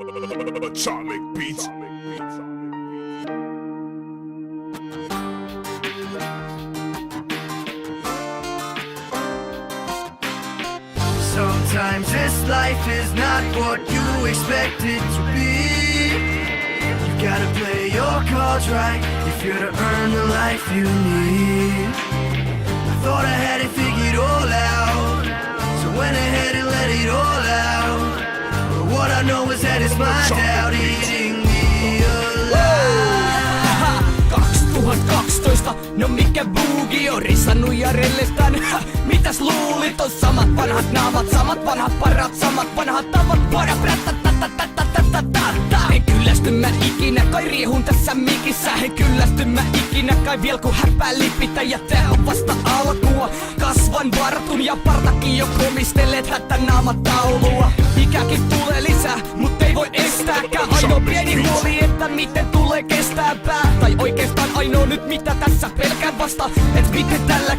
Atomic Beats. Sometimes this life is not what you expect it to be. You gotta play your cards right if you're to earn the life you need. I thought I had it figured all out, so went ahead and let it all out. But what I know is that it's my doubt eating me alive. 2012, no mikä buugi on rissannut ja rellestän. Mitäs luulit, on samat vanhat naamat, samat vanhat parat, samat vanhat tavat, para en kyllästy mä ikinä, kai riehun tässä mikissä. En kyllästy mä ikinä, kai viel ku häppää lipitä. Ja tää on vasta alkua, kasvan vartun ja partakin jo komistelet hättä naamataulua. Ikäkin tulee lisää, mut ei voi estääkään. Ainoa pieni huoli, että miten tulee kestää pää. Tai oikeastaan ainoa nyt mitä tässä pelkään vasta, et miten tällä